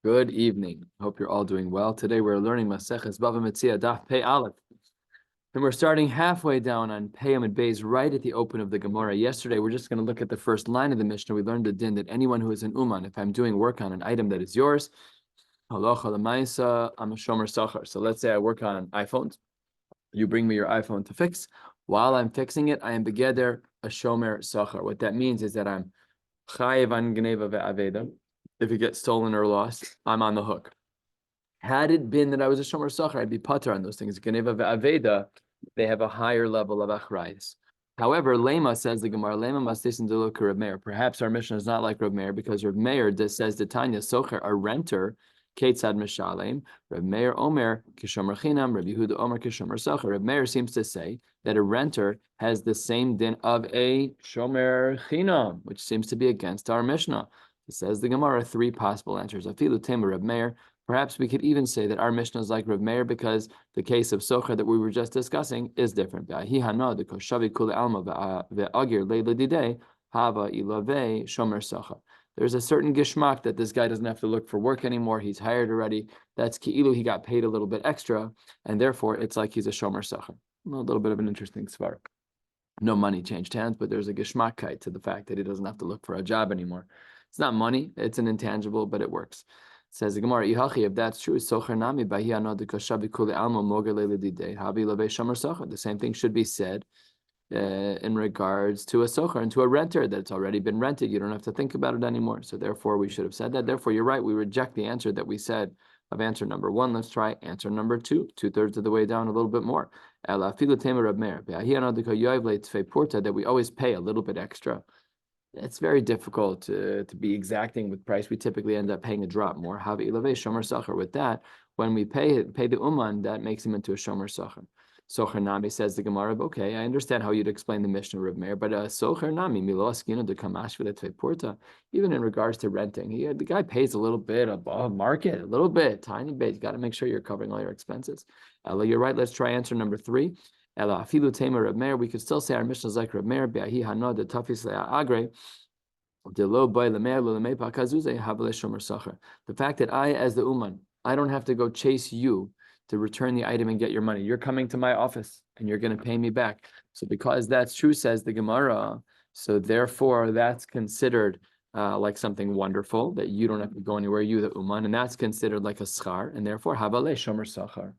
Good evening. Hope you're all doing well. Today we're learning Maseches Bava Metzia Daf Pei Aleph. And we're starting halfway down on Pei Amid Beis, right at the open of the Gemara. Yesterday, we're just going to look at the first line of the Mishnah. We learned the din that anyone who is an Uman, if I'm doing work on an item that is yours, halacha l'maisa, I'm a shomer sachar. So let's say I work on iPhones. You bring me your iPhone to fix. While I'm fixing it, I am begeder a shomer sachar. What that means is that I'm chayev an gneva ve'aveda. If it gets stolen or lost, I'm on the hook. Had it been that I was a shomer sachar, I'd be pater on those things. Gneva ve'aveda, they have a higher level of achrayus. However, Lema says the Gemara, Lema must listen to Reb Meir. Perhaps our mission is not like Reb Meir because Reb Meir says the Tanya socher, a renter, Ketzad Mishalem. Reb Meir Omer kishomer chinam. Reb Yehuda Omer kishomer sachar. Reb Meir seems to say that a renter has the same din of a shomer chinam, which seems to be against our Mishnah. It says the Gemara, three possible answers. Afilu tema Reb Meir. Perhaps we could even say that our Mishnah is like Reb Meir because the case of socher that we were just discussing is different. There's a certain gishmak that this guy doesn't have to look for work anymore. He's hired already. That's ki'ilu, he got paid a little bit extra, and therefore it's like he's a shomer sachar. A little bit of an interesting svar. No money changed hands, but there's a gishmakite to the fact that he doesn't have to look for a job anymore. It's not money, it's an intangible, but it works. Says the Gemara, if that's true, the same thing should be said in regards to a socher and to a renter that's already been rented. You don't have to think about it anymore. So therefore, we should have said that. Therefore, you're right. We reject the answer that we said of answer number one. Let's try answer number two, 2/3 of the way down, a little bit more. That we always pay a little bit extra. It's very difficult to be exacting with price. We typically end up paying a drop more. With that, when we pay the uman, that makes him into a shomer sachar. Socher nami, says the Gemara. Okay, I understand how you'd explain the Mishnah, Reb Meir, but socher nami milo askina de kamash v'letvei porta. Even in regards to renting, the guy pays a little bit above market, a little bit, tiny bit. You got to make sure you're covering all your expenses. Ella, you're right. Let's try answer number three. Ella afilu tema Reb Meir. We could still say our Mishnah is like Reb Meir. Be'ahi hana de tafis le'agre. The fact that I, as the uman, I don't have to go chase you to return the item and get your money. You're coming to my office and you're going to pay me back. So because that's true, says the Gemara, so therefore that's considered like something wonderful, that you don't have to go anywhere, you the uman, and that's considered like a schar, and therefore havale shomer sachar.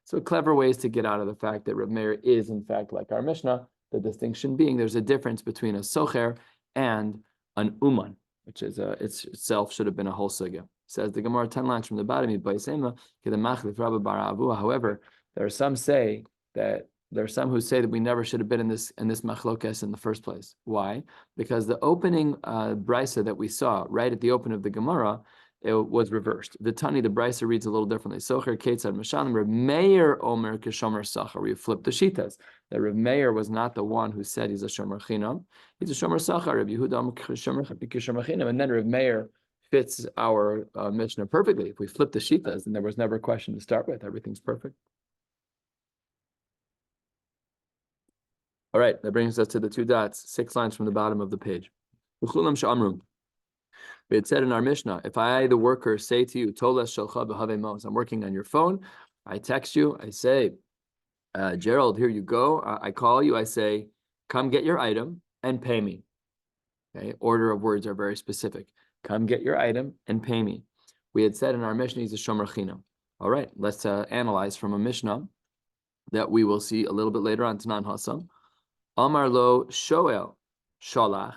So clever ways to get out of the fact that Reb Meir is in fact like our Mishnah, the distinction being there's a difference between a socher and an uman, which is itself should have been a whole sugya. Says the Gemara 10 lines from the bottom. However, there are some who say that we never should have been in this machlokes in the first place. Why? Because the opening brisa that we saw right at the open of the Gemara, it was reversed. The Tani, the brisa reads a little differently. Socher ketzad mishalim Reb Meir omer kishomer sachar. We flipped the shitas. That Reb Meir was not the one who said he's a shomer chinam. He's a shomer sachar. Reb Yehuda omer kishomer chinam. And then Reb Meir fits our Mishnah perfectly. If we flip the shitas, then there was never a question to start with. Everything's perfect. All right, that brings us to the 2 dots, 6 lines from the bottom of the page. We had said in our Mishnah, if I, the worker, say to you, Tolas shalcha b'havei mos, I'm working on your phone, I text you, I say, Gerald, here you go. I call you, I say, come get your item and pay me. Okay, order of words are very specific. Come get your item and pay me. We had said in our Mishnah, he's a shomer chinam. All right, let's analyze from a Mishnah that we will see a little bit later on, Tanan Hasam. Amar lo shoel shalach.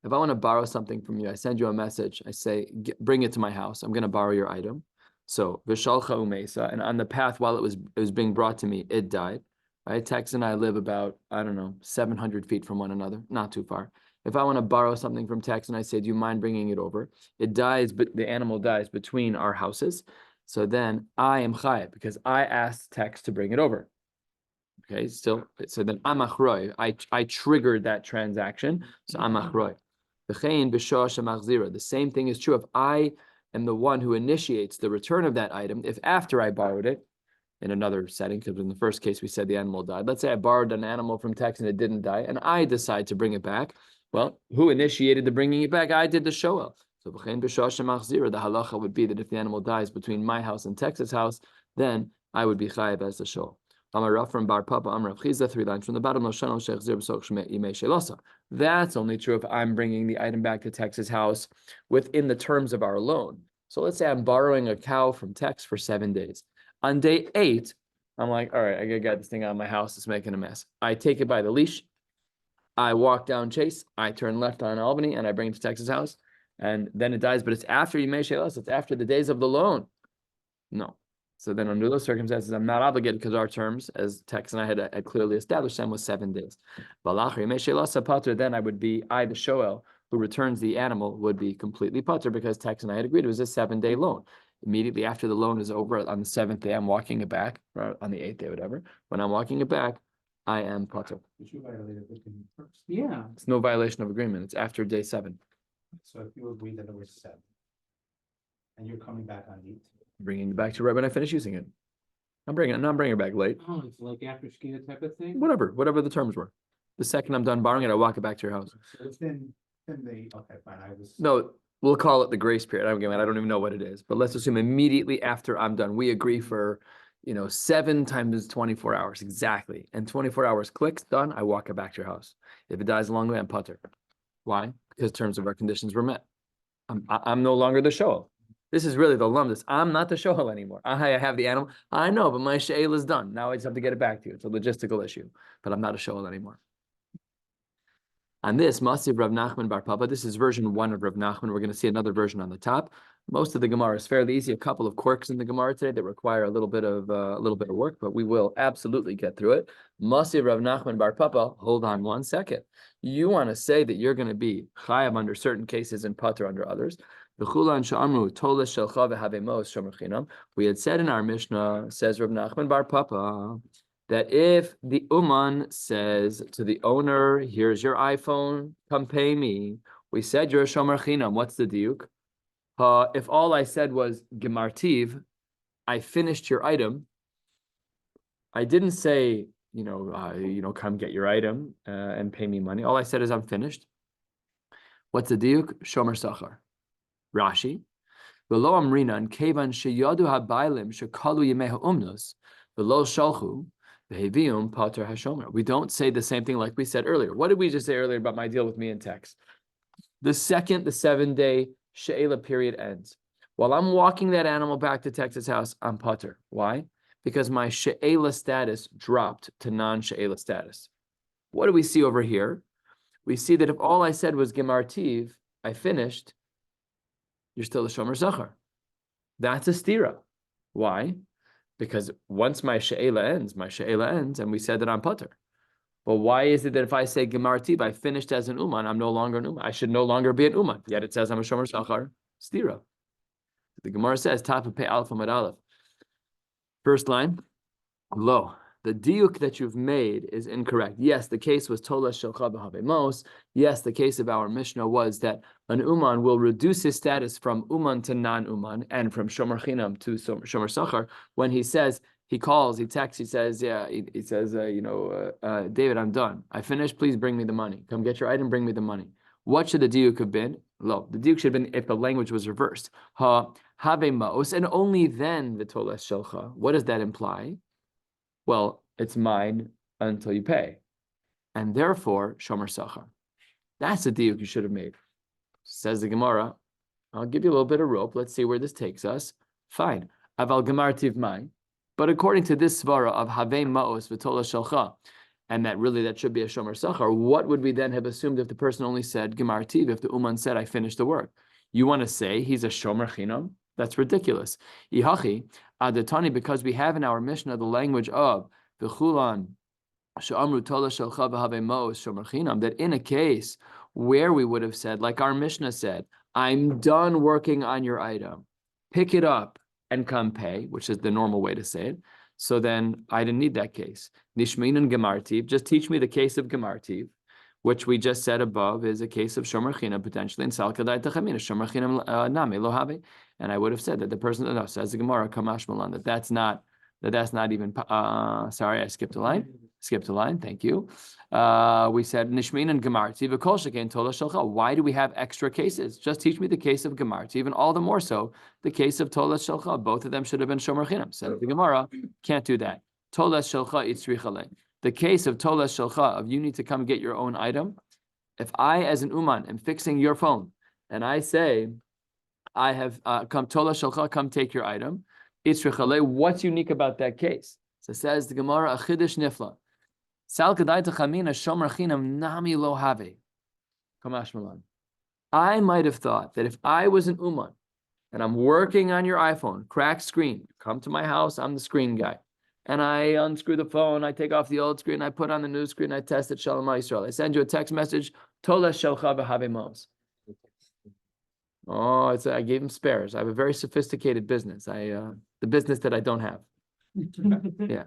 If I want to borrow something from you, I send you a message. I say, bring it to my house. I'm going to borrow your item. So, v'shalcha umesa, and on the path while it was being brought to me, it died. Right? Tex and I live about, 700 feet from one another, not too far. If I want to borrow something from Tex and I say, do you mind bringing it over? It dies, but the animal dies between our houses. So then I am chayav because I asked Tex to bring it over. Okay, so then I'm achroi. I triggered that transaction, so I'm achroi. The same thing is true if I am the one who initiates the return of that item. If after I borrowed it, in another setting, because in the first case we said the animal died. Let's say I borrowed an animal from Tex and it didn't die, and I decide to bring it back. Well, who initiated the bringing it back? I did the shoel. So the halacha would be that if the animal dies between my house and Texas house, then I would be chayav as the shul. Amar from Bar Papa, Amar Chiza, 3 lines from the bottom. That's only true if I'm bringing the item back to Tex's house within the terms of our loan. So let's say I'm borrowing a cow from Tex for 7 days. On day 8, I'm like, all right, I gotta get this thing out of my house. It's making a mess. I take it by the leash. I walk down Chase. I turn left on Albany, and I bring it to Tex's house. And then it dies, but it's after Yimei Shelos. It's after the days of the loan. No. So then under those circumstances, I'm not obligated because our terms, as Tex and I had clearly established them, was 7 days. Then I would be, the shoel, who returns the animal, would be completely patur because Tex and I had agreed it was a 7-day loan. Immediately after the loan is over, on the 7th day, I'm walking it back, or on the 8th day, whatever. When I'm walking it back, I am patur. Yeah. It's no violation of agreement. It's after day 7. So if you agree that it was 7, and you're coming back on 8. Bringing it back to right when I finish using it. I'm bringing it back late. Oh, it's like after Shkia type of thing? Whatever the terms were. The second I'm done borrowing it, I walk it back to your house. So it's then they, okay, fine, No, we'll call it the grace period. I don't even know what it is, but let's assume immediately after I'm done, we agree for, 7 times 24 hours, exactly. And 24 hours clicks, done, I walk it back to your house. If it dies along the way, I'm patur. Why? Because terms of our conditions were met. I'm no longer the shoel. This is really the lumdus. I'm not the shoel anymore. I have the animal. I know, but my she'el is done. Now I just have to get it back to you. It's a logistical issue, but I'm not a shoel anymore. On this, Masiv Rav Nachman Bar Papa, this is version 1 of Rav Nachman. We're going to see another version on the top. Most of the Gemara is fairly easy. A couple of quirks in the Gemara today that require a little bit of work, but we will absolutely get through it. Masiv Rav Nachman Bar Papa, hold on 1 second. You want to say that you're going to be chayav under certain cases and patur under others. We had said in our Mishnah, says Rav Nachman Bar Papa, that if the uman says to the owner, here's your iPhone, come pay me. We said you're a shomer chinam. What's the diuk? If all I said was gemartiv, I finished your item. I didn't say, come get your item and pay me money. All I said is I'm finished. What's the diuk? Shomer sachar. Rashi, v'lo amrinan kevan sheyadu habaylim shekalu yemei ha'umnos v'lo shalchu v'hevium pater hashomer. We don't say the same thing like we said earlier. What did we just say earlier about my deal with me and Tex? The second the 7-day she'ela period ends, while I'm walking that animal back to Tex's house, I'm pater. Why? Because my she'ela status dropped to non-she'ela status. What do we see over here? We see that if all I said was gemartiv, I finished, you're still a shomer zachar. That's a stira. Why? Because once my she'ela ends, and we said that I'm pater. Well, why is it that if I say gemartiv, I finished as an uman, I'm no longer an uman? I should no longer be an uman. Yet it says I'm a shomer zachar. Stira. The Gemara says, Taf Pei Aleph Amud Aleph. First line, lo. The diuk that you've made is incorrect. Yes, the case was tola shelcha b'havemos. Yes, the case of our Mishnah was that an uman will reduce his status from uman to non-uman and from shomer chinam to shomer sachar when he says, he calls, he texts, he says, David, I'm done. I finished. Please bring me the money. Come get your item. Bring me the money. What should the diuk have been? Lo. The diuk should have been if the language was reversed. Ha havemos, and only then the tola shelcha. What does that imply? Well, it's mine until you pay. And therefore, shomer sachar. That's the diuk you should have made. Says the Gemara, I'll give you a little bit of rope. Let's see where this takes us. Fine. Aval gemartiv mai. But according to this svara of havei ma'os v'tola shalcha, and that should be a shomer sachar, what would we then have assumed if the person only said gemartiv, if the uman said, I finished the work? You want to say he's a shomer chinam? That's ridiculous. Ihachi, adatani, because we have in our Mishnah the language of v'chulan she'amru tola shalcha v'havei ma'os shomer chinam, that in a case where we would have said, like our Mishnah said, I'm done working on your item, pick it up and come pay, which is the normal way to say it. So then I didn't need that case. Nishminan gemartiv, just teach me the case of gemartiv, which we just said above is a case of shomer chinam potentially, and salkadai tachamina shomer chinam nami lo have. And I would have said that the person says the Gemara kamash malan that's not even. Sorry, I skipped a line. Skip the line. Thank you. We said Nishmin and Gemarti v'kol shekain tola shalcha. Why do we have extra cases? Just teach me the case of Gemarti, even all the more so the case of tola shalcha. Both of them should have been shomer chinam. Said the Gemara, can't do that. Tola shalcha itzrichale. The case of tola shalcha, of you need to come get your own item. If I, as an uman, am fixing your phone, and I say, I have come tola shalcha, come take your item. Itzrichale. What's unique about that case? So says the Gemara, achidish nifla. Sal kedai techamina shomer chinam nami lo have. Kamash malan. I might have thought that if I was an uman and I'm working on your iPhone, cracked screen, come to my house, I'm the screen guy, and I unscrew the phone, I take off the old screen, I put on the new screen, I test it, Shalom Yisrael. I send you a text message, Tola shelcha v'have mos. Oh, I gave him spares. I have a very sophisticated business. The business that I don't have. Yeah.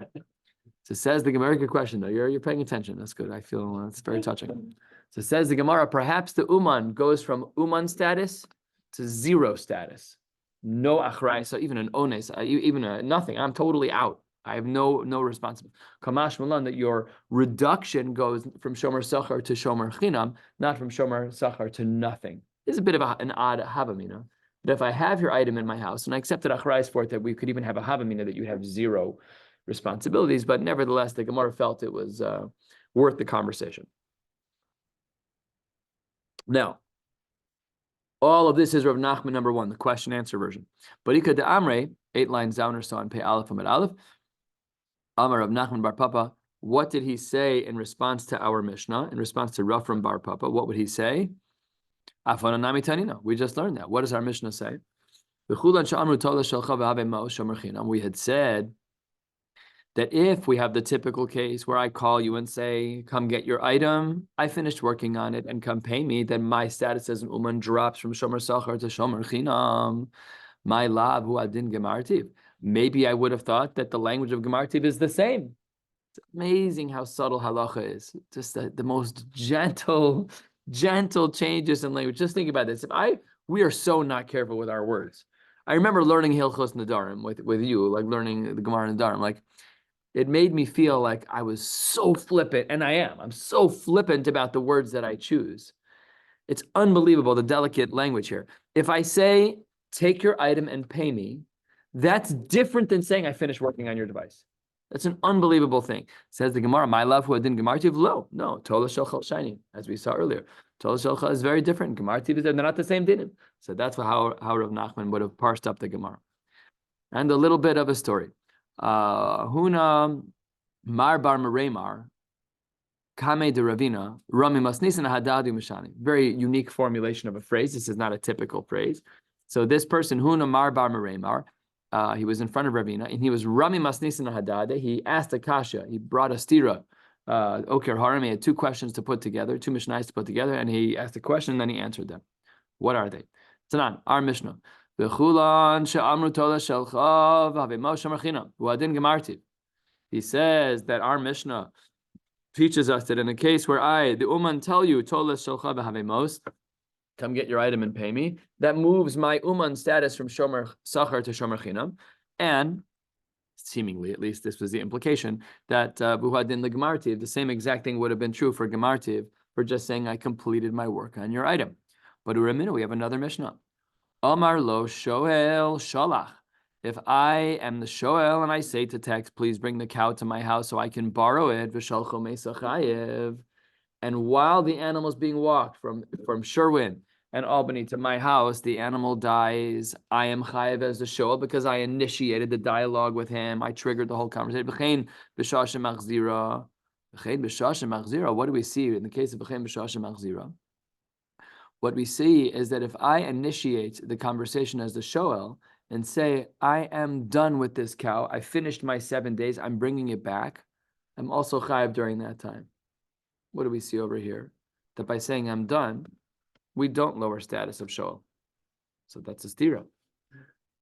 So says the Gemara, good question though. You're paying attention. That's good. I feel it's very touching. So says the Gemara, perhaps the uman goes from uman status to zero status. No achrai, so even an ones, even a nothing. I'm totally out. I have no responsibility. Kamash malan, that your reduction goes from shomer sachar to shomer chinam, not from shomer sachar to nothing. It's a bit of an odd havamina. But if I have your item in my house and I accepted achrais for it, that we could even have a havamina that you have zero responsibilities, but nevertheless, the Gemara felt it was worth the conversation. Now, all of this is Rav Nachman number 1, the question-answer version. Barika de Amre, 8 lines down or so on Pei Aleph Amud Aleph. Amar Rav Nachman Bar Papa, what did he say in response to our Mishnah, in response to Rav Bar Papa? What would he say? Afana Nami Tanina. We just learned that. What does our Mishnah say? We had said that if we have the typical case where I call you and say, come get your item, I finished working on it and come pay me, then my status as an uman drops from shomer sachar to shomer chinam. My lav hu adin gemartiv. Maybe I would have thought that the language of gemartiv is the same. It's amazing how subtle halacha is. Just the most gentle changes in language. Just think about this. We are so not careful with our words. I remember learning Hilchos Nadarim with you, like learning the Gemara Nadarim, like, it made me feel like I was so flippant, and I am. I'm so flippant about the words that I choose. It's unbelievable, the delicate language here. If I say, take your item and pay me, that's different than saying I finished working on your device. That's an unbelievable thing. Says the Gemara, my love who adin gemartiv lo. No, tola shelcha shiny, as we saw earlier. Tola shelcha is very different. Gemartiv is they're not the same dinim. So that's how Rav Nachman would have parsed up the Gemara. And a little bit of a story. Huna Mar Bar Meremar Kame de Ravina Rami Masnisan Hadadu Mishani. Very unique formulation of a phrase. This is not a typical phrase. So this person, Huna Mar Bar Meremar, he was in front of Ravina and he was Rami Masnisan Hadade. He asked a kasha. He brought a stira. Oker Haram. He had 2 questions to put together, 2 mishnayos to put together, and he asked a question and then he answered them. What are they? Tanan, our Mishnah. He says that our Mishnah teaches us that in a case where the Uman tell you, come get your item and pay me, that moves my Uman status from Shomer Sachar to Shomer Chinam, and seemingly, at least this was the implication, that Buhadin the Gemartiv, the same exact thing would have been true for Gemartiv, for just saying I completed my work on your item. But Uramina, we have another Mishnah. Amar lo shoel shalach. If I am the shoel and I say to text, please bring the cow to my house so I can borrow it, v'shalcho mesachayev. And while the animal is being walked from Sherwin and Albany to my house, the animal dies. I am chayev as the shoel because I initiated the dialogue with him. I triggered the whole conversation. B'chein b'shashem machzira. B'chein b'shashem machzira. What do we see in the case of b'chein b'shashem machzira? What we see is that if I initiate the conversation as the shoel and say, I am done with this cow, I finished my 7 days, I'm bringing it back, I'm also chayav during that time. What do we see over here? That by saying I'm done, we don't lower status of shoel. So that's a stira.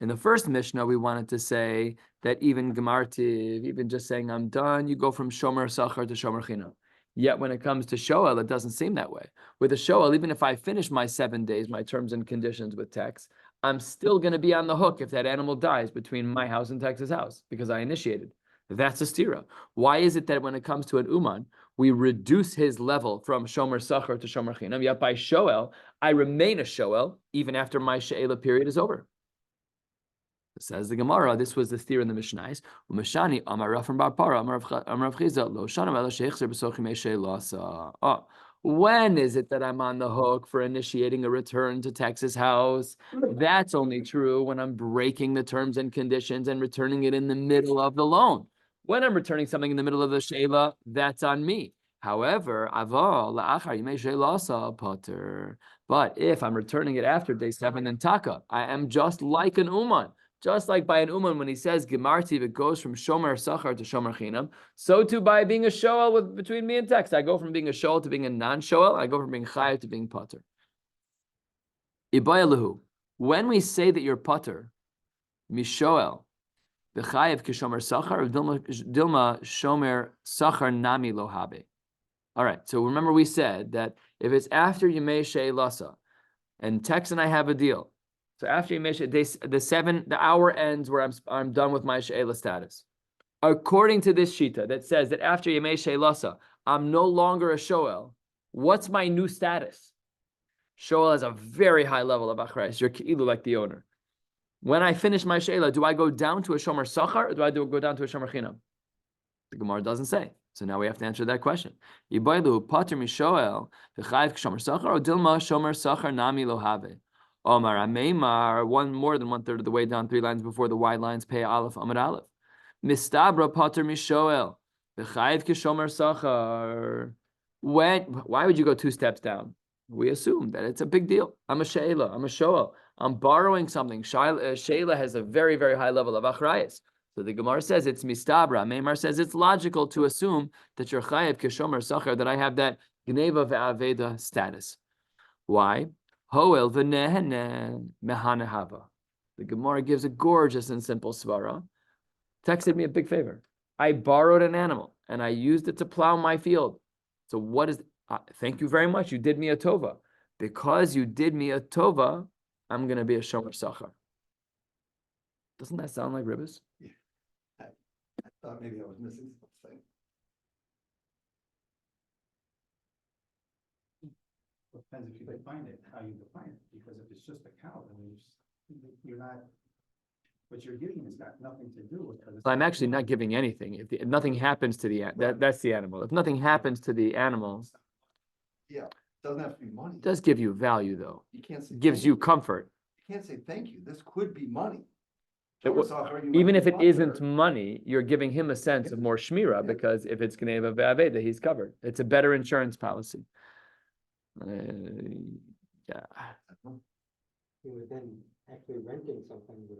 In the first Mishnah, we wanted to say that even gemartiv, even just saying I'm done, you go from shomer sachar to shomer chinam. Yet when it comes to shoel, it doesn't seem that way. With a shoel, even if I finish my 7 days, my terms and conditions with Tex, I'm still going to be on the hook if that animal dies between my house and Tex's house because I initiated. That's a stira. Why is it that when it comes to an uman, we reduce his level from shomer sachar to shomer chinam? Yet by shoel, I remain a shoel even after my she'ela period is over. Says the Gemara, this was the theory in the Mishnais. Umeshani Amar Rav from Bar Para Amar Rav Chizda Lo Shanam Ela Sheichzer B'Sochim Eishei Lasa. Oh, when is it that I'm on the hook for initiating a return to Texas house? That's only true when I'm breaking the terms and conditions and returning it in the middle of the loan. When I'm returning something in the middle of the sheila, that's on me. However, aval la'achar yimei sheilasa pater. But if I'm returning it after day 7, then taka, I am just like an uman. Just like by an uman, when he says gemarti, it goes from shomer sachar to shomer chinam. So too by being a shoel between me and text, I go from being a shoel to being a non-shoel. I go from being chayav to being pater. Ibayalahu. When we say that you're pater, mishoel, the chayav kishomer sachar, or dilma shomer sachar nami lohabe. All right. So remember, we said that if it's after Yemei She'elasa, and Tex and I have a deal. So after the hour ends where I'm done with my she'ela status. According to this shita that says that after Yemei She'elasa, I'm no longer a shoel. What's my new status? Shoel has a very high level of achrayus. You're ki'ilu like the owner. When I finish my she'ela, do I go down to a shomer sachar or do I go down to a shomer chinam? The Gemara doesn't say. So now we have to answer that question. Yibaylu pater mishoel v'chayv shomer sachar or dilma shomer sachar nami lohave. Omar Ameimar, more than 1/3 of the way down, 3 lines before the wide lines, pay Aleph, Amar Aleph. Mistabra Pater Mishoel, B'chayiv Kishomer Sachar. Why would you go 2 steps down? We assume that it's a big deal. I'm a Sheila, I'm a Shoel. I'm borrowing something. Sheila has a very, very high level of Achrayas. So the Gemara says it's Mistabra. Meimar says it's logical to assume that you're Chayiv Kishomer Sachar, that I have that Gneva Ve'aveda status. Why? Hoel v'nehene mehanehava. The Gemara gives a gorgeous and simple svara. Tex did me a big favor. I borrowed an animal and I used it to plow my field. So what is? Thank you very much. You did me a tova. Because you did me a tova, I'm going to be a shomer sachar. Doesn't that sound like ribbis? Yeah. I thought maybe I was missing something. Depends if you define it, how you define it, because if it's just a cow, then you're not, what you're giving has got nothing to do with it. I'm actually not giving anything. If nothing happens to that's the animal. If nothing happens to the animal, yeah, doesn't have to be money. It does give you value though. You can't say Gives you comfort. You can't say thank you. This could be money. Even if it isn't money, you're giving him a sense of more shmira because if it's gneva ve'aveda, he's covered. It's a better insurance policy. Yeah. Then actually renting something would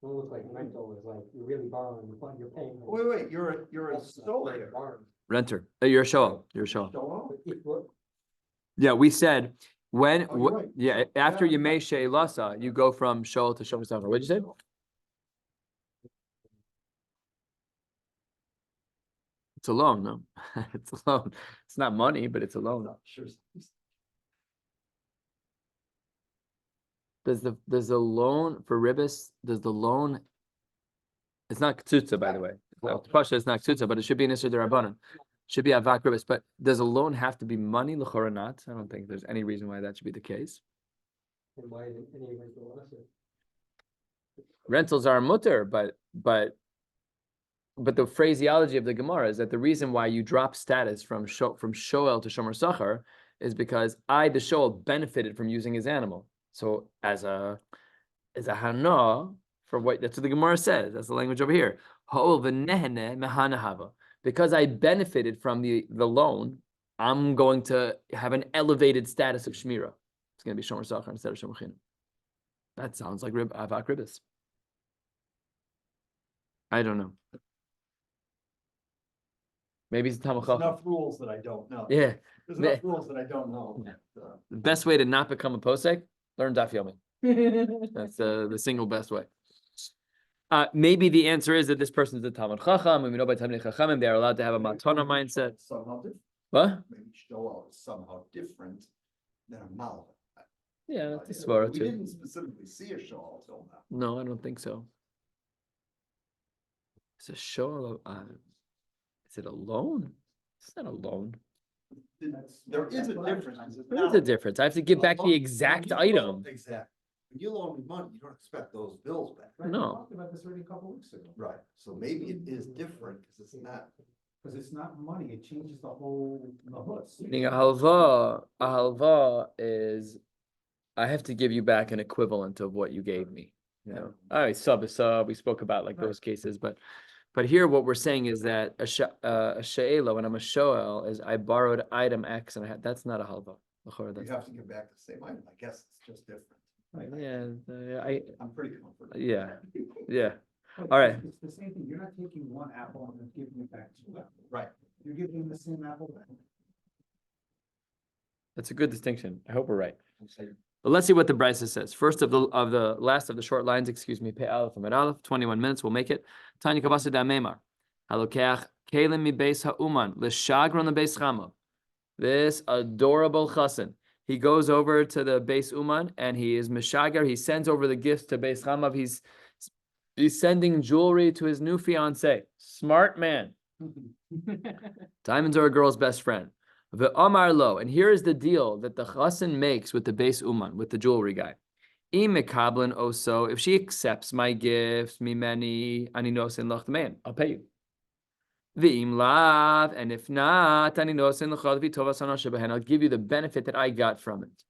don't look like rental is like you're really borrowing the fund you're paying. Wait, you're a soul here. Renter. You're a shoel. You're a shoel. Yeah, we said when right. after Yemei She'elasa, you go from shoel to shomer sachar. What'd you say? It's a loan, no? It's a loan. It's not money, but it's a loan. Sure. Does the loan for ribis? Does the loan? It's not ktutza, by the way. Pasha is not ktutza, but it should be an isur derabanan. Should be avak ribis. But does a loan have to be money? L'chora not. I don't think there's any reason why that should be the case. And why isn't any rental also? Rentals are mutter, but the phraseology of the Gemara is that the reason why you drop status from shoel to shomer sachar is because the shoel benefited from using his animal. So as a hana for that's what the Gemara says. That's the language over here. Because I benefited from the loan, I'm going to have an elevated status of shmira. It's going to be shomer sachar instead of shomer chinam. That sounds like avak ribis. I don't know. Maybe it's Talmud Chacham. Enough rules that I don't know. Yeah. There's enough rules that I don't know. The best way to not become a posek, learn Daf Yomi. That's the single best way. Maybe the answer is that this person is a Talmud Chacham, and we know by Talmud Chachamim they are allowed to have a matana mindset. Somehow different. What? Maybe shoel is somehow different than a malva. Yeah, that's a svara too. We didn't specifically see a shoel until now. No, I don't think so. It's a shoal. Is it a loan? It's not a loan. There is a difference. There is a difference. I have to give back the exact item. Exactly. When you loan me money, you don't expect those bills back. Right, we No. talked about this already a couple weeks ago. Right, so maybe it is different, because it's not. Because it's not money, it changes the whole, Meaning a halva is, I have to give you back an equivalent of what you gave me. You know, all right, sub is sub. We spoke about like those cases, but here what we're saying is that a she'ela, when I'm a shoel, is I borrowed item X and that's not a halva. You have to give back the same item, I guess it's just different. Yeah, I'm pretty comfortable. yeah. All right. It's the same thing, you're not taking one apple and then giving it back to them. Right. You're giving them the same apple back. That's a good distinction. I hope we're right. But let's see what the Brisa says. First of the last of the short lines, excuse me, Pe Aleph Amid Aleph, 21 minutes, we'll make it. Tanya Kabasa da Memar. Halokeach Kalim mi Beis Ha'uman, L'shagron the Beis Chama. This adorable chassan. He goes over to the Beis Uman and he is Meshagar. He sends over the gifts to Beis Chamav. He's sending jewelry to his new fiance. Smart man. Diamonds are a girl's best friend. The Amar Lo, and here is the deal that the chassan makes with the Beis Uman, with the jewelry guy. Imekablin oso, if she accepts my gifts, mimeni ani nosin lachtamein, I'll pay you. V'im lav, and if not, ani nosin l'chad v'tovas hana shebahen, I'll give you the benefit that I got from it.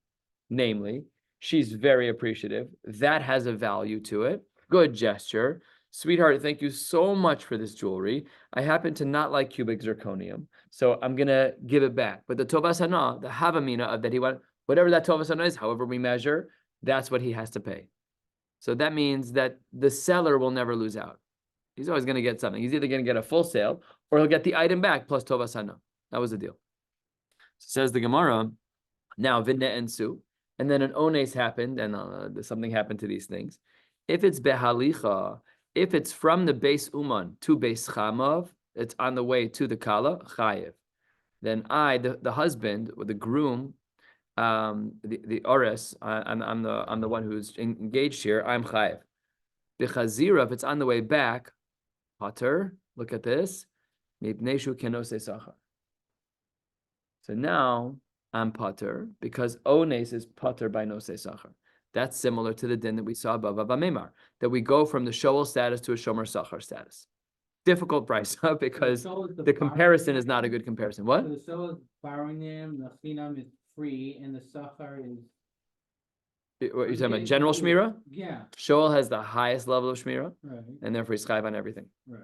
Namely, she's very appreciative. That has a value to it. Good gesture. Sweetheart, thank you so much for this jewelry. I happen to not like cubic zirconium, so I'm going to give it back. But the tovas hana, the havamina of that he wants, whatever that tovas hana is, however we measure, that's what he has to pay. So that means that the seller will never lose out. He's always going to get something. He's either going to get a full sale or he'll get the item back plus tovas hana. That was the deal. Says the Gemara, now vinne and su, and then an ones happened and something happened to these things. If it's behalicha, if it's from the Beis Uman to Beis Chamav, it's on the way to the Kala, chayiv. Then I, the husband or the groom, the ores, I'm the one who's engaged here. I'm chayiv. B'chazira, if it's on the way back, pater. Look at this. Mipneshu kenose sachar. So now I'm pater because ones is pater by nose sachar. That's similar to the din that we saw above Memar, that we go from the shoel status to a shomer sachar status. Difficult price because the comparison is not a good comparison. What? So the shoel is borrowing them, the chinam is free, and the sachar is. What you're talking about? General shmira? Yeah. Shoel has the highest level of shmira, Right. and therefore he's chayiv on everything. Right.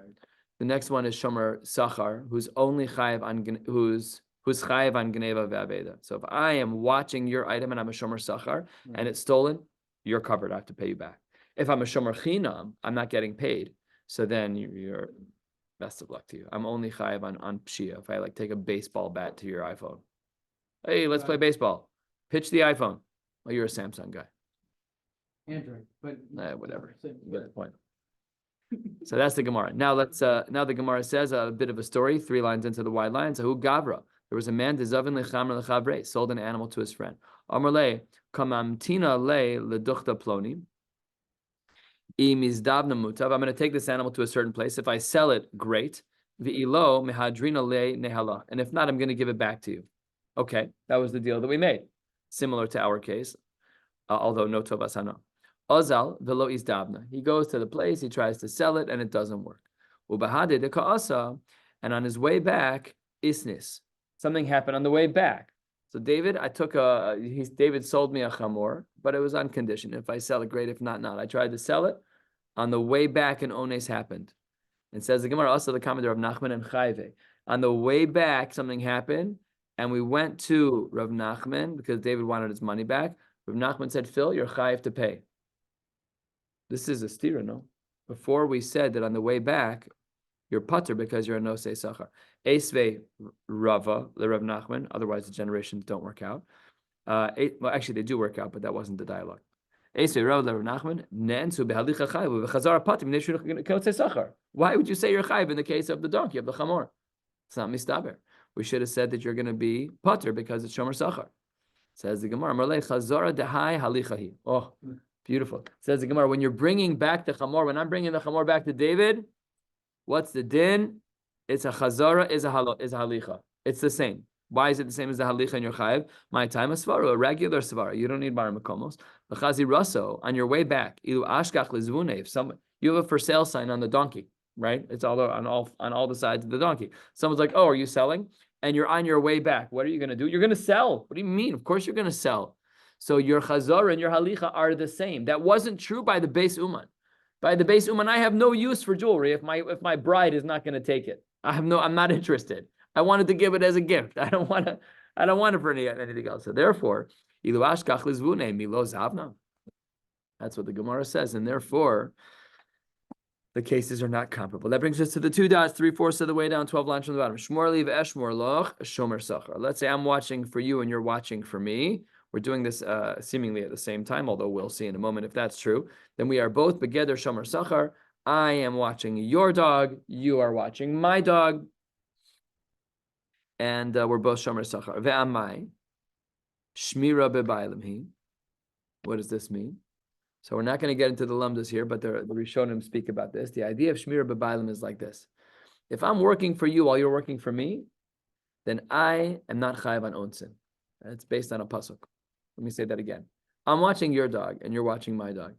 The next one is shomer sachar, who's only chayiv on who's chayiv on gneva ve'aveda. So if I am watching your item and I'm a shomer sachar and it's stolen, you're covered. I have to pay you back. If I'm a shomer chinam, I'm not getting paid. So then you're best of luck to you. I'm only chayiv on pshia. If I like take a baseball bat to your iPhone, hey, let's play baseball. Pitch the iPhone. Well, you're a Samsung guy. Android, but. Whatever. You get the point. So that's the Gemara. Now now the Gemara says a bit of a story, 3 lines into the wide lines. Who gavra? There was a man sold an animal to his friend. Amrle kamamtina le leduchta ploni. I'm going to take this animal to a certain place. If I sell it, great. V'ilo mehadrina le nehala. And if not, I'm going to give it back to you. Okay, that was the deal that we made. Similar to our case, although no tovas hana. Ozal velo izdavna. He goes to the place, he tries to sell it, and it doesn't work. Ubahade de kaasa, and on his way back, isnis. Something happened on the way back. So David, David sold me a chamor, but it was on condition. If I sell it, great. If not, not. I tried to sell it. On the way back, an ones happened. And says the Gemara, also the commentary of Nachman and Chayve. On the way back, something happened, and we went to Rav Nachman because David wanted his money back. Rav Nachman said, Phil, you're chayiv to pay. This is a stira, no? Before we said that on the way back, you're putter because you're a nosei sachar. Esve Rava, the Rav Nachman, otherwise the generations don't work out. Well, actually they do work out, but that wasn't the dialogue. Esve Rava, the Rav Nachman, nensu behalicha chayiv, v'chazar patim, neshu nosei sachar. Why would you say you're chayiv in the case of the donkey, of the chamor? It's not mistaber. We should have said that you're going to be putter because it's shomer sachar. Says the Gemara, Marlei chazara dehai halichahi. Oh, beautiful. Says the Gemara, when you're bringing back the chamor, when I'm bringing the chamor back to David, What's the din? It's a chazara, is a halicha. It's the same. Why is it the same as the halicha in your chayiv? My time is svara, a regular svara. You don't need bar makomos. L'chazi raso, on your way back, ilu ashkach lezvune. If someone, you have a for sale sign on the donkey, right? It's all on all the sides of the donkey. Someone's like, "Oh, are you selling?" And you're on your way back. What are you going to do? You're going to sell. What do you mean? Of course you're going to sell. So your chazara and your halicha are the same. That wasn't true by the Beis Uman. By the Beis Uman, I have no use for jewelry if my bride is not going to take it. I'm not interested. I wanted to give it as a gift. I don't want it for anything else. So therefore, ilu ashkach lizvune milo zavna. That's what the Gemara says, and therefore the cases are not comparable. That brings us to the 2 dots, 3/4 of the way down, 12 lines from the bottom. Shmor li ve'eshmor loch, shomer sachar. Let's say I'm watching for you and you're watching for me. We're doing this seemingly at the same time, although we'll see in a moment if that's true. Then we are both begeder shomer sachar. I am watching your dog. You are watching my dog. And we're both shomer sachar. Ve'amai, shmira be'bailim hi. What does this mean? So we're not going to get into the lumdas here, but the Rishonim speak about this. The idea of shmira be'bailim is like this. If I'm working for you while you're working for me, then I am not chayav on onsin. It's based on a pasuk. Let me say that again. I'm watching your dog and you're watching my dog.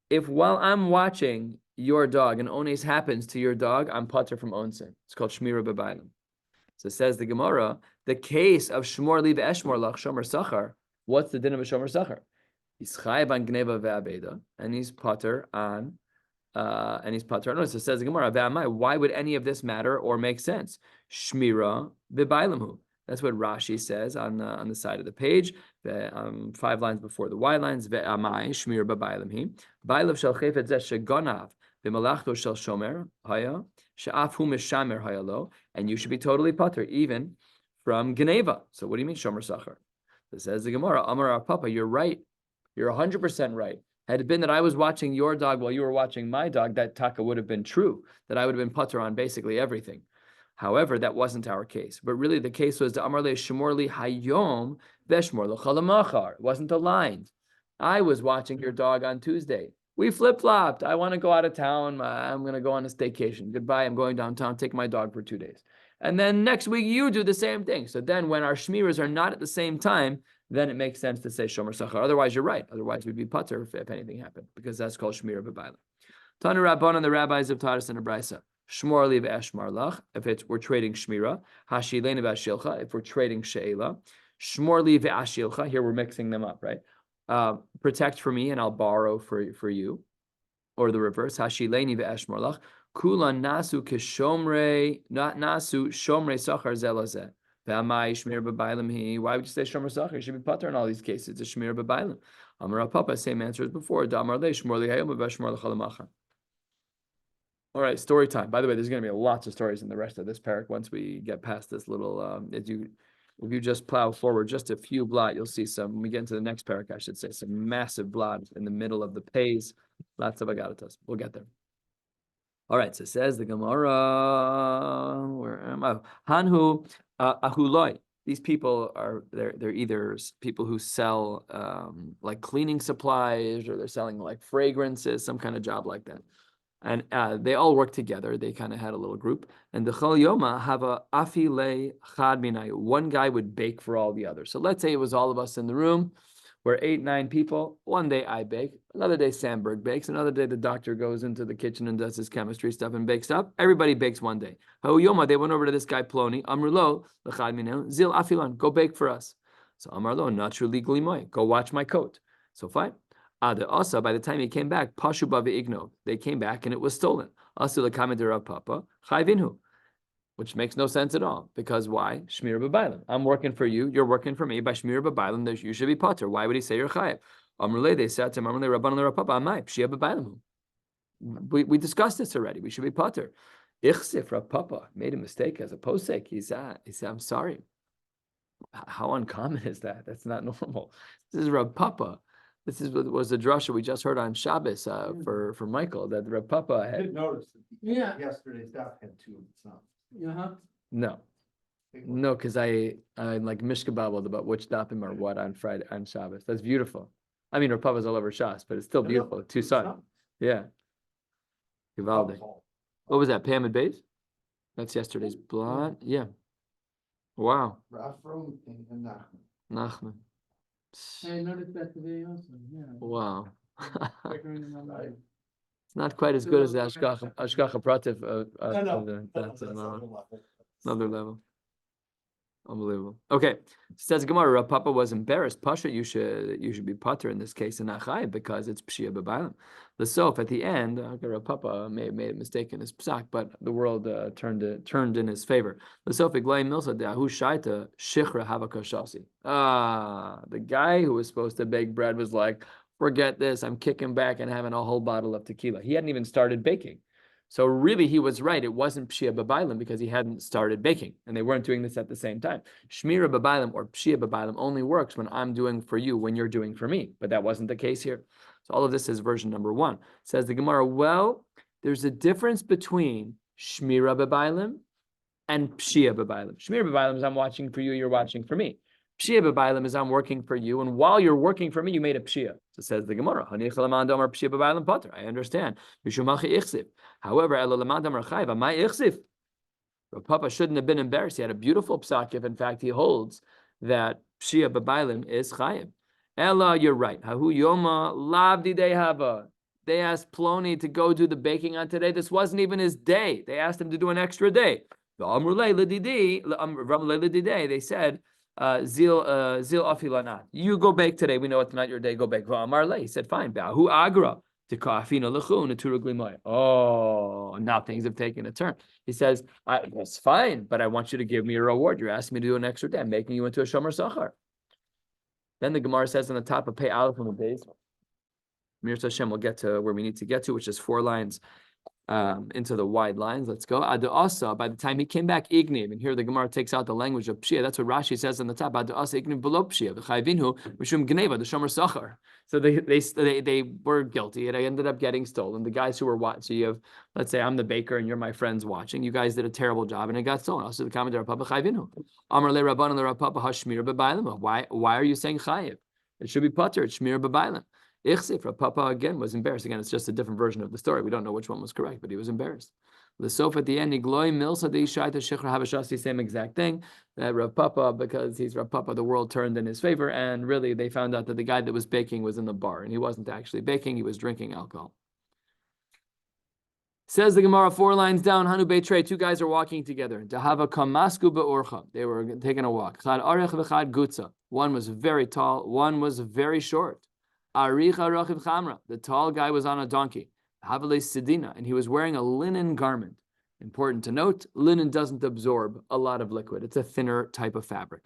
If while I'm watching your dog and ones happens to your dog, I'm pater from onsin. It's called shmira be'bailim. So says the Gemara, the case of shmor li ve'eshmor lach shomer sachar, what's the din of a shomer sachar? He's chayav on gneva ve'abeda, and he's pater on, No, so it says the Gemara, ve'amai, why would any of this matter or make sense? Shmira be'bailimhu. That's what Rashi says on the side of the page, 5 lines before the Y lines. Ve'amai shmira be'bailimhi. Bailav shel chefet zeh shegonav b'malachto shel shomer haya she'af hu mishamer haya lo. And you should be totally pater, even from Geneva. So what do you mean, Shomer Sachar? It says the Gemara, Amar Papa, you're right. You're 100% right. Had it been that I was watching your dog while you were watching my dog, that taka would have been true, that I would have been pater on basically everything. However, that wasn't our case. But really the case was the Amar Le Shemor Li Hayom Veshmor L'Chalamachar. It wasn't aligned. I was watching your dog on Tuesday. We flip-flopped. I want to go out of town. I'm going to go on a staycation. Goodbye. I'm going downtown, take my dog for 2 days. And then next week, you do the same thing. So then when our shmiras are not at the same time, then it makes sense to say shomer sachar. Otherwise, you're right. Otherwise, we'd be pater if anything happened, because that's called shmira b'bayla. Tanu Rabbanan, the rabbis of Taras and Abraisa. Shmor li ve'eshmar lach, if we're trading shmira. Hashileni ve'ashilcha, if we're trading she'ela. Shmor li ve'ashilcha, here we're mixing them up, right? Protect for me and I'll borrow for you, or the reverse. Hashileni ve'eshmar lach. Kulan nasu kishomre, not nasu shomre sachar zelazeh. Ve'amai shmir b'bailim. Why would you say shomer sachar? You should be pater in all these cases. It's a shmir b'bailim. Amar Papa, same answer as before. Damar le shmor li hayom ve'shmor l'chalamachar. All right, story time. By the way, there's going to be lots of stories in the rest of this parak once we get past this little. If you just plow forward just a few blot, you'll see some. When we get into the next parak, I should say, some massive blot in the middle of the pays. Lots of agaritas. We'll get there. All right, so says the Gemara. Where am I? Hanhu ahuloi. These people they're either people who sell like cleaning supplies, or they're selling like fragrances, some kind of job like that. And they all work together. They kind of had a little group. And the Chol Yoma have a afile chad minay. One guy would bake for all the others. So let's say it was all of us in the room. We're 8, 9 people. One day I bake. Another day Sandberg bakes. Another day the doctor goes into the kitchen and does his chemistry stuff and bakes up. Everybody bakes one day. Chol Yoma, they went over to this guy Ploni. Amrulo l'chad minay zil afilan. Go bake for us. So Amarlo naturally glimoy. Go watch my coat. So fine. Also, by the time he came back, Pashu Bavi Igno, they came back and it was stolen. Also, the commenter of Papa, Chayvinhu, which makes no sense at all. Because why? Shmir b'bailim. I'm working for you, you're working for me. By Shmir b'bailim, you should be pater. Why would he say you're chayav? Amrulay, they said to Amrulay, Rabban Papa, Amai, Pshia b'bailim. We discussed this already. We should be pater. Ichsif Rav Papa made a mistake as a posek. He said, I'm sorry. How uncommon is that? That's not normal. This is Rav Papa. This was the drasha we just heard on Shabbos for Michael, that Reb Papa I had. did notice Yeah. that yesterday's Daf had 2 of its own. Uh-huh. No, because I like mishkababbled about which dapim are what on Friday on Shabbos. That's beautiful. I mean, Rav Papa's all over Shas, but it's still beautiful. 2 sons. Yeah. Givaldi. What was that? Pam and Bays? That's yesterday's blot. Yeah. Wow. Rafram and Nachman. I noticed that today also, yeah. Wow. Flickering in my mind. It's not quite as good as the Ashgacha Prativ of that's another level. Unbelievable. Okay, says Gemara, Rav Papa was embarrassed. Pasha, you should be putter in this case and not chayiv because it's pshia b'baylam. The sof at the end, Rav Papa may have made a mistake in his psak, but the world turned in his favor. The sof iglay milsa de'ahu shaita shichra havakashasi. The guy who was supposed to bake bread was like, forget this, I'm kicking back and having a whole bottle of tequila. He hadn't even started baking. So really, he was right. It wasn't pshia b'baylam because he hadn't started baking, and they weren't doing this at the same time. Shmira b'baylam or pshia b'baylam only works when I'm doing for you when you're doing for me, but that wasn't the case here. So all of this is version number 1. Says the Gemara, well, there's a difference between shmira b'baylam and pshia b'baylam. Shmira b'baylam is I'm watching for you, you're watching for me. Pshia b'baylam is I'm working for you, and while you're working for me, you made a pshia. So says the Gemara, pshia b'baylam pater. I understand. However, Rav Papa shouldn't have been embarrassed. He had a beautiful psak if in fact he holds that pshia b'baylam is chayim. Ella, you're right. Hahu yoma lavdi dehava. They asked Ploni to go do the baking on today. This wasn't even his day. They asked him to do an extra day. They said, Zil afilanat. You go bake today. We know it's not your day. Go bake. He said, fine. Hu agra. Oh, now things have taken a turn. He says, that's fine, but I want you to give me a reward. You're asking me to do an extra day. I'm making you into a shomer sachar. Then the Gemara says on the top of Pei Aleph on the base, Mir Hashem, we'll get to where we need to get to, which is 4 lines into the wide lines. Let's go. Adu asa, by the time he came back, igniv, and here the Gemara takes out the language of pshia. That's what Rashi says on the top. Adu asa igniv below pshia. V'chayvinhu mishum gneva the shomer sachar. So they were guilty, and I ended up getting stolen. The guys who were watching, so you have, let's say I'm the baker and you're my friends watching. You guys did a terrible job, and it got stolen. Also, the commentator Papa chayvinhu. Amar le Rabban le Papa hashmir b'baylam. Why are you saying chayiv? It should be pater. It's shmir b'baylam. Ichsif, Rav Papa again was embarrassed. Again, it's just a different version of the story. We don't know which one was correct, but he was embarrassed. The sof at the end, Igloy Milsa de Ishaita Shechra Habashasi, same exact thing. That Rav Papa, because he's Rav Papa, the world turned in his favor, and really they found out that the guy that was baking was in the bar, and he wasn't actually baking, he was drinking alcohol. Says the Gemara 4 lines down, Hanu Beitrei, 2 guys are walking together. Dahava Kamasku Be'orcha. They were taking a walk. Chad Arech v'chad Gutza. One was very tall, one was very short. Aricha Rachiv Chamra. The tall guy was on a donkey. Havale Sidina, and he was wearing a linen garment. Important to note, linen doesn't absorb a lot of liquid. It's a thinner type of fabric.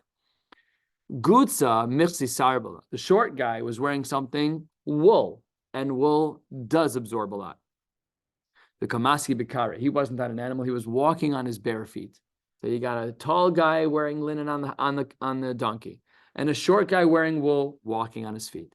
Gutza Mirsi Sarbala. The short guy was wearing something wool, and wool does absorb a lot. The Kamaski Bikara, he wasn't on an animal, he was walking on his bare feet. So you got a tall guy wearing linen on the donkey, and a short guy wearing wool walking on his feet.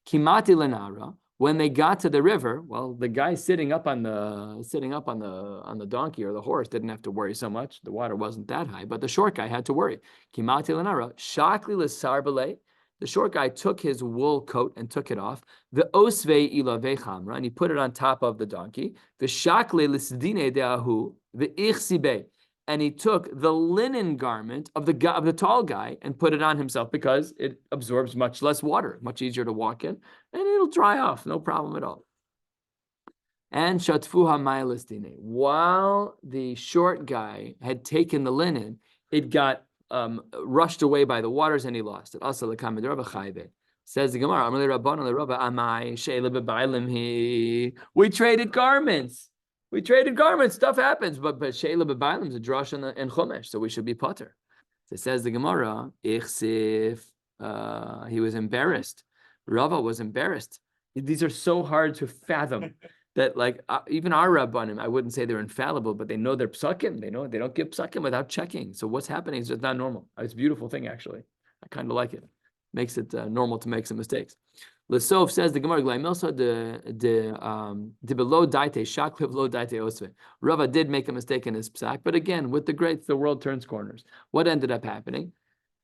Kimati lenara. When they got to the river, well, the guy sitting up on the donkey or the horse didn't have to worry so much. The water wasn't that high, but the short guy had to worry. Kimati lenara. Shakli lesarbale. The short guy took his wool coat and took it off. The osve ilave chamra, and he put it on top of the donkey. The shakli lisdine deahu. The ichsibe. And he took the linen garment of the tall guy and put it on himself because it absorbs much less water, much easier to walk in, and it'll dry off, no problem at all. And shatfuha ma'ilistine. While the short guy had taken the linen, it got rushed away by the waters, and he lost it. Also, says the Gemara, we traded garments. We traded garments. Stuff happens, but Sheila B'Bailim is a drush and Chumash, so we should be potter. So it says the Gemara, Ichsif, he was embarrassed. Rava was embarrassed. These are so hard to fathom that, like, even our Rabbanim, I wouldn't say they're infallible, but they know their psakim. They know they don't give psakim without checking. So what's happening is just not normal. It's a beautiful thing, actually. I kind of like it. Makes it normal to make some mistakes. Lesov says the Gemara de below daite shak below daite osve. Rava did make a mistake in his psak, but again, with the greats, the world turns corners. What ended up happening?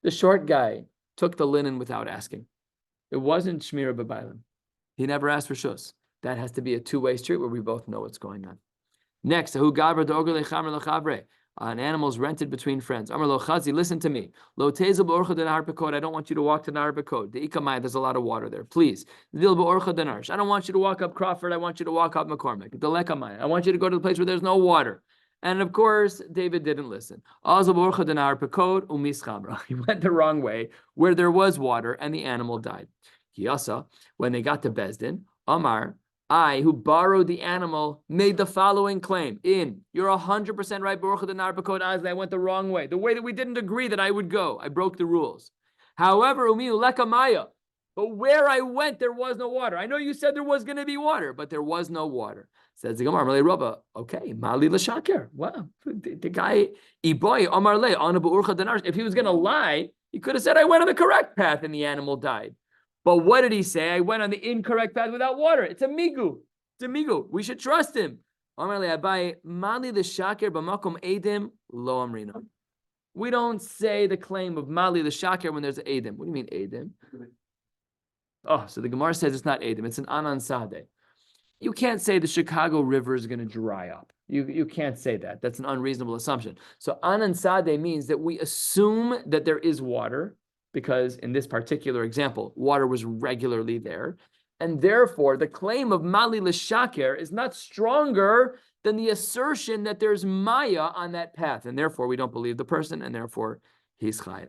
The short guy took the linen without asking. It wasn't shmira b'baylim. He never asked for shus. That has to be a 2-way street where we both know what's going on. Next, who gabra dogre lechamre lechavre. An animal is rented between friends. Amar lo chazi, listen to me. Lo tezel beorcha denar pekod. I don't want you to walk to Nahar Pekod. The ikamai, there's a lot of water there. Please. Dil beorcha denar. I don't want you to walk up Crawford. I want you to walk up McCormick. The lekamai. I want you to go to the place where there's no water. And of course, David didn't listen. Azal beorcha denar pekod umis chamra. He went the wrong way where there was water and the animal died. Kiyasa, when they got to Bezdin, Amar, I, who borrowed the animal, made the following claim. You're 100% right, Baruch Adonai Bakod Azli, I went the wrong way. The way that we didn't agree that I would go. I broke the rules. However, Umiu Lekamaya, but where I went, there was no water. I know you said there was going to be water, but there was no water. Says the Gemara, Malay Rabba, okay, Mali L'Shaker. Wow, the guy, Iboy, Amar Le, Anabu Urcha Dinar. If he was going to lie, he could have said, I went on the correct path and the animal died. But what did he say? I went on the incorrect path without water. It's a migu. It's a migu. We should trust him. We don't say the claim of Mali the Shaker when there's an Edim. What do you mean Edim? Oh, so the Gemara says it's not Edim. It's an Anan Sadeh. You can't say the Chicago River is going to dry up. You can't say that. That's an unreasonable assumption. So Anan Sadeh means that we assume that there is water, because in this particular example, water was regularly there. And therefore, the claim of Mali L'Shaker is not stronger than the assertion that there's Maya on that path. And therefore, we don't believe the person, and therefore, he's chayiv.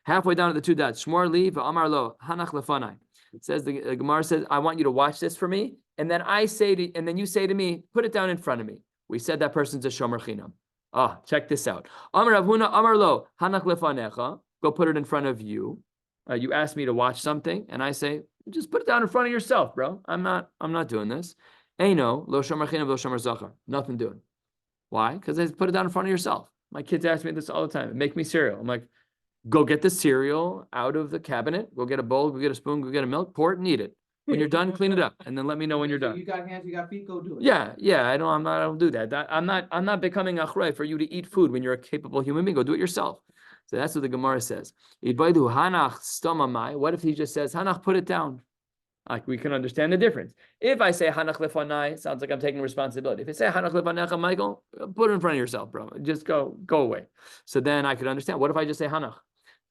Halfway down to the two dots, Shmor li v'amar lo, hanach lefanai. It says, the Gemara says, I want you to watch this for me. And then you say to me, put it down in front of me. We said that person's a shomer chinam. Check this out. Amar Rav Huna, amar lo, hanach lefanecha. Go put it in front of you. You asked me to watch something, and I say, just put it down in front of yourself, bro. I'm not doing this. Eino, lo shomer chinam, lo shomer zachar. Nothing doing. Why? Because I put it down in front of yourself. My kids ask me this all the time. Make me cereal. I'm like, go get the cereal out of the cabinet. Go get a bowl, go get a spoon, go get a milk, pour it and eat it. When you're done, clean it up, and then let me know when you're done. You got hands, you got feet, go do it. Yeah. I don't do that. I'm not becoming achrei for you to eat food when you're a capable human being. Go do it yourself. So that's what the Gemara says. What if he just says, Hanach, put it down? Like, we can understand the difference. If I say Hanach lefanai, sounds like I'm taking responsibility. If I say Hanach lefanecha, Michael, put it in front of yourself, bro. Just go away. So then I could understand. What if I just say Hanach?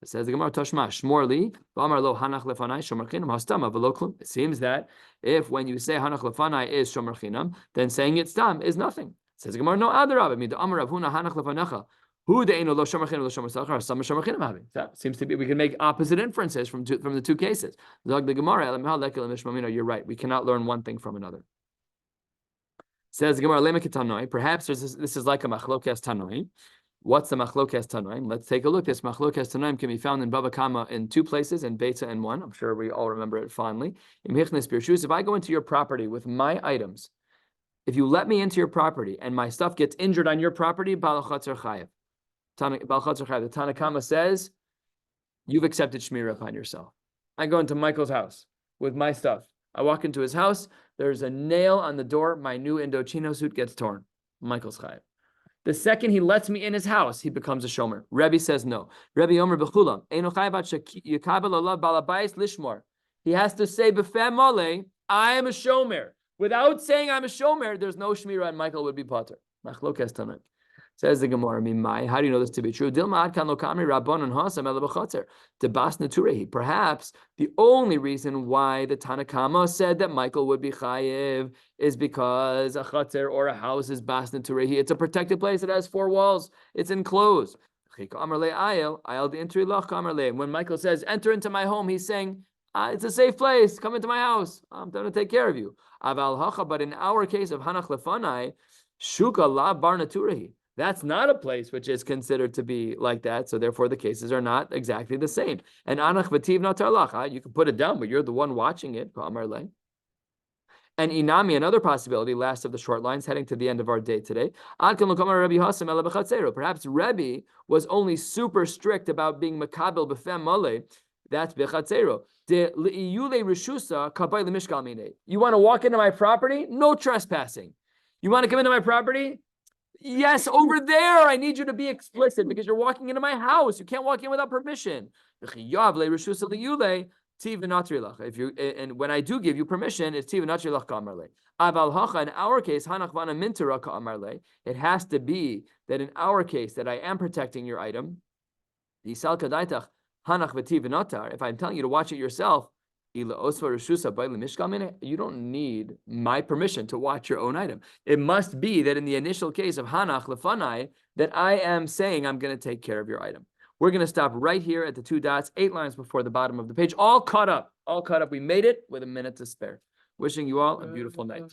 It says the Gemara, Toshma, Shmor li, v'amar lo Hanach lefanai, shomer chinam, hastama v'lo klum. It seems that if when you say Hanach lefanai is shomer chinam, then saying it stam is nothing. It says the Gemara, no other of it. I mean, the Amar Rav Huna Hanach lefanecha. Seems to be we can make opposite inferences from the two cases. You're right. We cannot learn one thing from another. Says the Gemara, perhaps this is like a machlokes tanoi. What's the machlokes tanoim? Let's take a look. This machlokes tanoim can be found in Bava Kama in two places, in Beitza in one. I'm sure we all remember it fondly. If I go into your property with my items, if you let me into your property and my stuff gets injured on your property, balachatzer chayev. The Tanakama says, you've accepted shmira upon yourself. I go into Michael's house with my stuff. I walk into his house. There's a nail on the door. My new Indochino suit gets torn. Michael's chayev. The second he lets me in his house, he becomes a shomer. Rebbe says no. Rebbe Omer b'chulam. He has to say, b'fem mole, I am a shomer. Without saying I'm a shomer, there's no shmira and Michael would be potter. Machlokes tanoi. Says the Gemara, how do you know this to be true? Perhaps the only reason why the Tanakama said that Michael would be chayiv is because a chatzer or a house is basna turehi. It's a protected place. It has four walls. It's enclosed. When Michael says, enter into my home, he's saying, it's a safe place. Come into my house. I'm going to take care of you. But in our case of Hanach Lefanai, Shuka la barna turehi. That's not a place which is considered to be like that, so therefore the cases are not exactly the same. And anach v'tiv natarlach, you can put it down, but you're the one watching it. And inami, another possibility, last of the short lines, heading to the end of our day today. Perhaps Rebbe was only super strict about being makabel b'fem male. That's bechatzero. You want to walk into my property? No trespassing. You want to come into my property? Yes, over there. I need you to be explicit because you're walking into my house. You can't walk in without permission. tiv v'natri lach. If you and when I do give you permission, it's tiv v'natri lach ka'amar. Aval hacha, in our case, hanach v'ana mintera ka'amar. It has to be that in our case that I am protecting your item. The isal kadaitach hanach v'tiv v'natar. If I'm telling you to watch it yourself, you don't need my permission to watch your own item. It must be that in the initial case of hanach lefanai, that I am saying I'm going to take care of your item. We're going to stop right here at the 2 dots, 8 lines before the bottom of the page. All caught up. We made it with a minute to spare. Wishing you all a beautiful night.